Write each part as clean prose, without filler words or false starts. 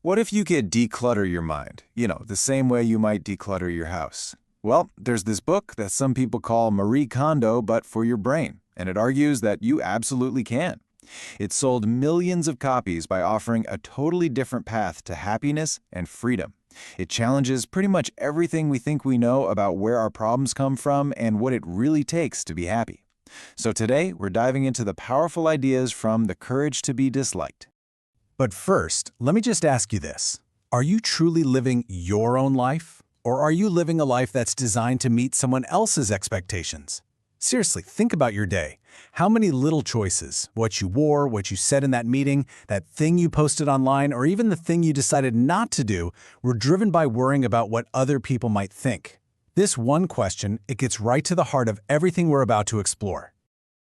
What if you could declutter your mind? The same way you might declutter your house. Well, there's this book that some people call Marie Kondo, but for your brain, and it argues that you absolutely can. It sold millions of copies by offering a totally different path to happiness and freedom. It challenges pretty much everything we think we know about where our problems come from and what it really takes to be happy. So today, we're diving into the powerful ideas from The Courage to be Disliked. But first, let me just ask you this. Are you truly living your own life? Or are you living a life that's designed to meet someone else's expectations? Seriously, think about your day. How many little choices, what you wore, what you said in that meeting, that thing you posted online, or even the thing you decided not to do, were driven by worrying about what other people might think? This one question, it gets right to the heart of everything we're about to explore.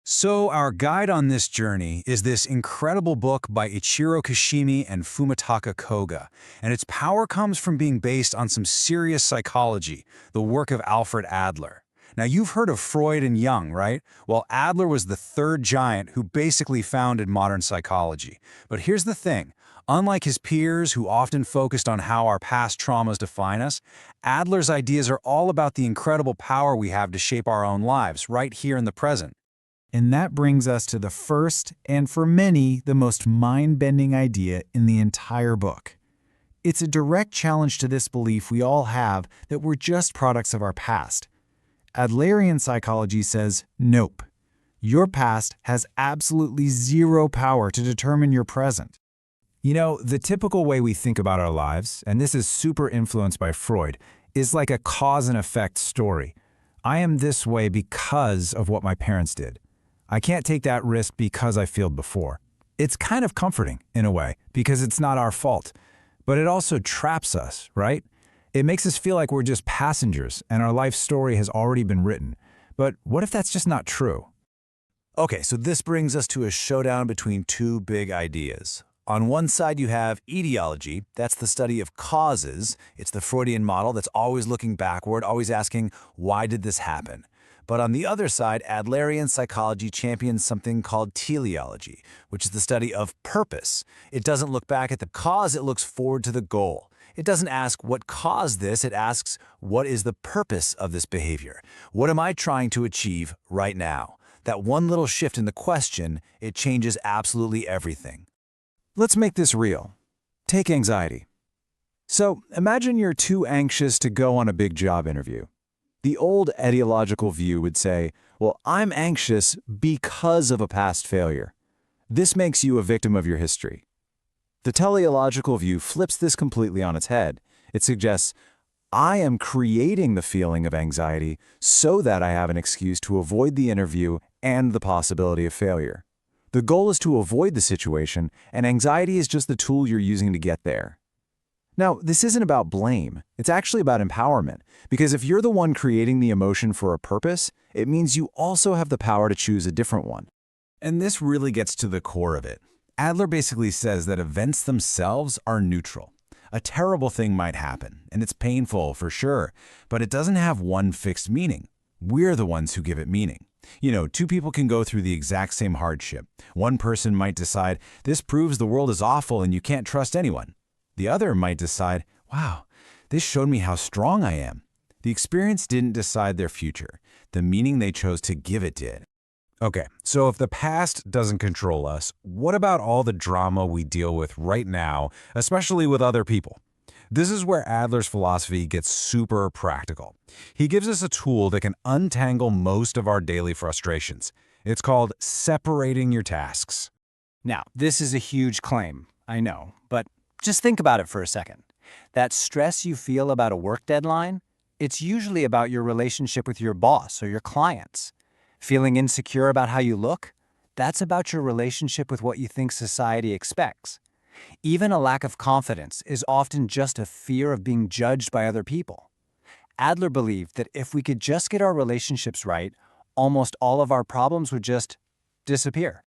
So our guide on this journey is this incredible book by Ichiro Kishimi and Fumitaka Koga, and its power comes from being based on some serious psychology, the work of Alfred Adler. Now you've heard of Freud and Jung, right? Well, Adler was the third giant who basically founded modern psychology. But here's the thing. Unlike his peers who often focused on how our past traumas define us, Adler's ideas are all about the incredible power we have to shape our own lives right here in the present. And that brings us to the first, and for many, the most mind-bending idea in the entire book. It's a direct challenge to this belief we all have that we're just products of our past. Adlerian psychology says, nope. Your past has absolutely zero power to determine your present. You know, the typical way we think about our lives, and this is super influenced by Freud, is like a cause and effect story. I am this way because of what my parents did. I can't take that risk because I failed before. It's kind of comforting, in a way, because it's not our fault. But it also traps us, right? It makes us feel like we're just passengers and our life story has already been written. But what if that's just not true? Okay, so this brings us to a showdown between two big ideas. On one side, you have etiology. That's the study of causes. It's the Freudian model that's always looking backward, always asking, why did this happen? But on the other side, Adlerian psychology champions something called teleology, which is the study of purpose. It doesn't look back at the cause, it looks forward to the goal. It doesn't ask what caused this, it asks what is the purpose of this behavior? What am I trying to achieve right now? That one little shift in the question, it changes absolutely everything. Let's make this real. Take anxiety. So imagine you're too anxious to go on a big job interview. The old etiological view would say, well, I'm anxious because of a past failure. This makes you a victim of your history. The teleological view flips this completely on its head. It suggests, I am creating the feeling of anxiety so that I have an excuse to avoid the interview and the possibility of failure. The goal is to avoid the situation, and anxiety is just the tool you're using to get there. Now, this isn't about blame. It's actually about empowerment, because if you're the one creating the emotion for a purpose, it means you also have the power to choose a different one. And this really gets to the core of it. Adler basically says that events themselves are neutral. A terrible thing might happen, and it's painful for sure, but it doesn't have one fixed meaning. We're the ones who give it meaning. Two people can go through the exact same hardship. One person might decide, this proves the world is awful and you can't trust anyone. The other might decide, wow, this showed me how strong I am. The experience didn't decide their future. The meaning they chose to give it did. Okay, so if the past doesn't control us, what about all the drama we deal with right now, especially with other people? This is where Adler's philosophy gets super practical. He gives us a tool that can untangle most of our daily frustrations. It's called separating your tasks. Now, this is a huge claim, I know, but just think about it for a second. That stress you feel about a work deadline, it's usually about your relationship with your boss or your clients. Feeling insecure about how you look, that's about your relationship with what you think society expects. Even a lack of confidence is often just a fear of being judged by other people. Adler believed that if we could just get our relationships right, almost all of our problems would just disappear.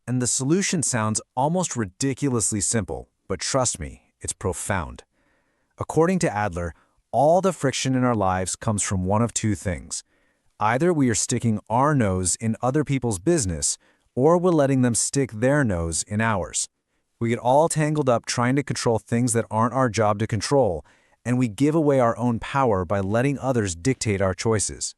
And the solution sounds almost ridiculously simple. But trust me, it's profound. According to Adler, all the friction in our lives comes from one of two things. Either we are sticking our nose in other people's business, or we're letting them stick their nose in ours. We get all tangled up trying to control things that aren't our job to control, and we give away our own power by letting others dictate our choices.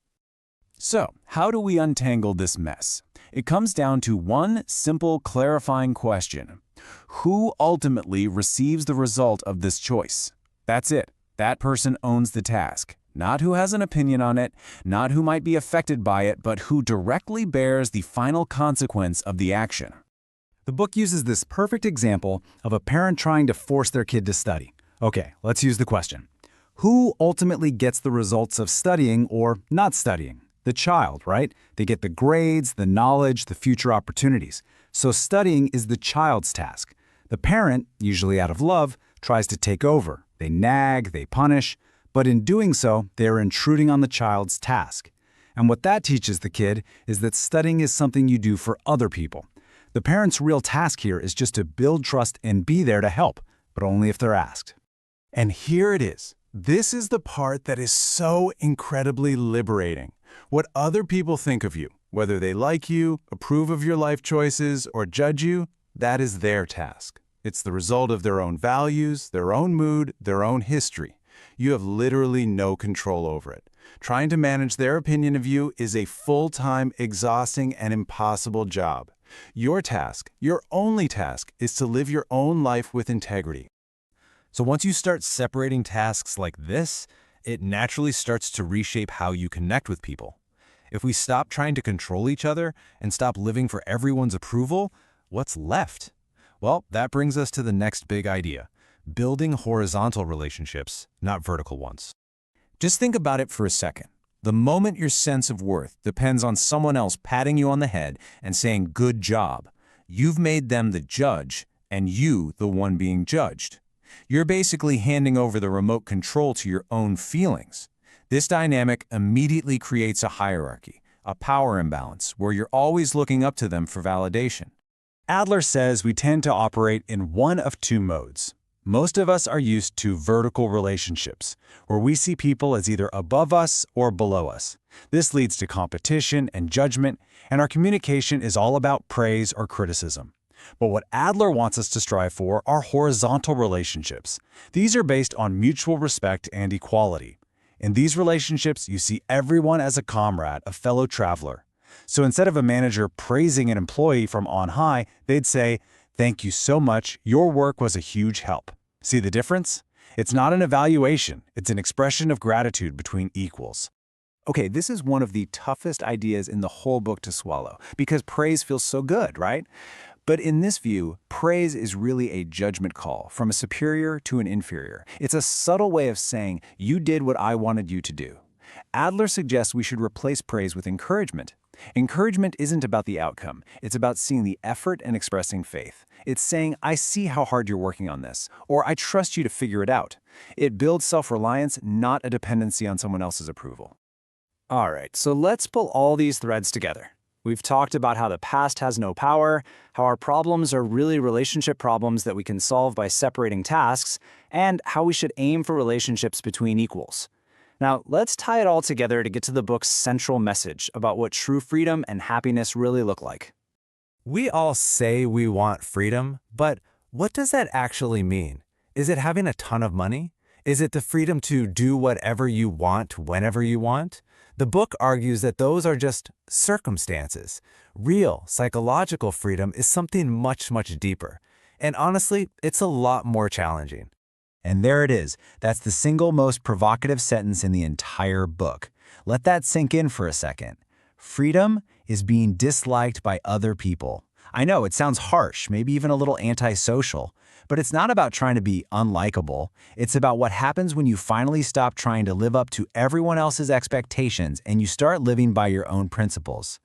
So, how do we untangle this mess? It comes down to one simple clarifying question. Who ultimately receives the result of this choice? That's it. That person owns the task. Not who has an opinion on it, not who might be affected by it, but who directly bears the final consequence of the action. The book uses this perfect example of a parent trying to force their kid to study. Okay, let's use the question. Who ultimately gets the results of studying or not studying? The child, right? They get the grades, the knowledge, the future opportunities. So studying is the child's task. The parent, usually out of love, tries to take over. They nag, they punish, but in doing so, they are intruding on the child's task. And what that teaches the kid is that studying is something you do for other people. The parent's real task here is just to build trust and be there to help, but only if they're asked. And here it is. This is the part that is so incredibly liberating. What other people think of you, whether they like you, approve of your life choices, or judge you, that is their task. It's the result of their own values, their own mood, their own history. You have literally no control over it. Trying to manage their opinion of you is a full-time, exhausting, and impossible job. Your task, your only task, is to live your own life with integrity. So once you start separating tasks like this, it naturally starts to reshape how you connect with people. If we stop trying to control each other and stop living for everyone's approval, what's left? Well, that brings us to the next big idea: building horizontal relationships, not vertical ones. Just think about it for a second. The moment your sense of worth depends on someone else patting you on the head and saying, "Good job," you've made them the judge and you the one being judged. You're basically handing over the remote control to your own feelings. This dynamic immediately creates a hierarchy, a power imbalance, where you're always looking up to them for validation. Adler says we tend to operate in one of two modes. Most of us are used to vertical relationships, where we see people as either above us or below us. This leads to competition and judgment, and our communication is all about praise or criticism. But what Adler wants us to strive for are horizontal relationships. These are based on mutual respect and equality. In these relationships, you see everyone as a comrade, a fellow traveler. So instead of a manager praising an employee from on high, they'd say, "Thank you so much, your work was a huge help." See the difference? It's not an evaluation, it's an expression of gratitude between equals. Okay, this is one of the toughest ideas in the whole book to swallow, because praise feels so good, right? But in this view, praise is really a judgment call from a superior to an inferior. It's a subtle way of saying, "You did what I wanted you to do." Adler suggests we should replace praise with encouragement. Encouragement isn't about the outcome. It's about seeing the effort and expressing faith. It's saying, "I see how hard you're working on this," or "I trust you to figure it out." It builds self-reliance, not a dependency on someone else's approval. All right, so let's pull all these threads together. We've talked about how the past has no power, how our problems are really relationship problems that we can solve by separating tasks, and how we should aim for relationships between equals. Now, let's tie it all together to get to the book's central message about what true freedom and happiness really look like. We all say we want freedom, but what does that actually mean? Is it having a ton of money? Is it the freedom to do whatever you want whenever you want? The book argues that those are just circumstances. Real psychological freedom is something much, much deeper. And honestly, it's a lot more challenging. And there it is. That's the single most provocative sentence in the entire book. Let that sink in for a second. Freedom is being disliked by other people. I know it sounds harsh, maybe even a little antisocial, but it's not about trying to be unlikable. It's about what happens when you finally stop trying to live up to everyone else's expectations and you start living by your own principles.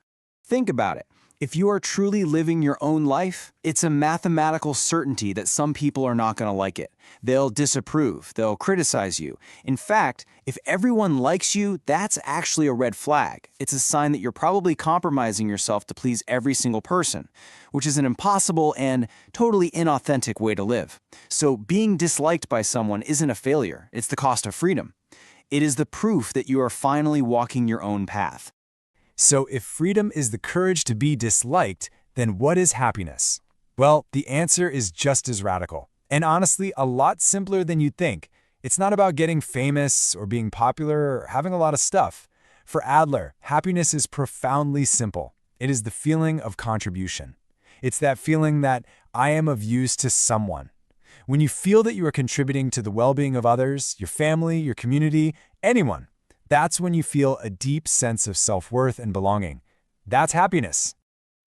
Think about it. If you are truly living your own life, it's a mathematical certainty that some people are not going to like it. They'll disapprove, they'll criticize you. In fact, if everyone likes you, that's actually a red flag. It's a sign that you're probably compromising yourself to please every single person, which is an impossible and totally inauthentic way to live. So being disliked by someone isn't a failure, it's the cost of freedom. It is the proof that you are finally walking your own path. So if freedom is the courage to be disliked, then what is happiness? Well, the answer is just as radical, and honestly, a lot simpler than you'd think. It's not about getting famous or being popular or having a lot of stuff. For Adler, happiness is profoundly simple. It is the feeling of contribution. It's that feeling that I am of use to someone. When you feel that you are contributing to the well-being of others, your family, your community, anyone, that's when you feel a deep sense of self-worth and belonging. That's happiness.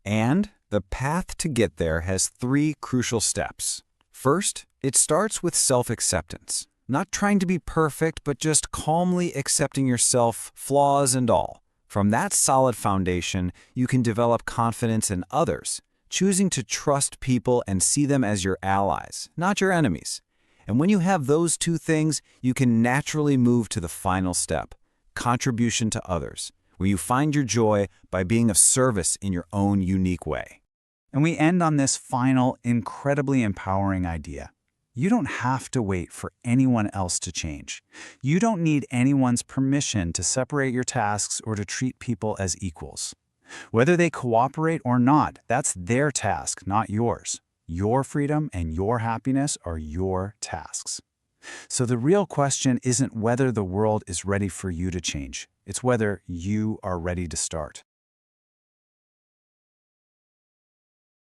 And the path to get there has 3 crucial steps. First, it starts with self-acceptance. Not trying to be perfect, but just calmly accepting yourself, flaws and all. From that solid foundation, you can develop confidence in others, choosing to trust people and see them as your allies, not your enemies. And when you have those 2 things, you can naturally move to the final step, contribution to others, where you find your joy by being of service in your own unique way. And we end on this final, incredibly empowering idea. You don't have to wait for anyone else to change. You don't need anyone's permission to separate your tasks or to treat people as equals. Whether they cooperate or not, that's their task, not yours. Your freedom and your happiness are your tasks. So the real question isn't whether the world is ready for you to change. It's whether you are ready to start.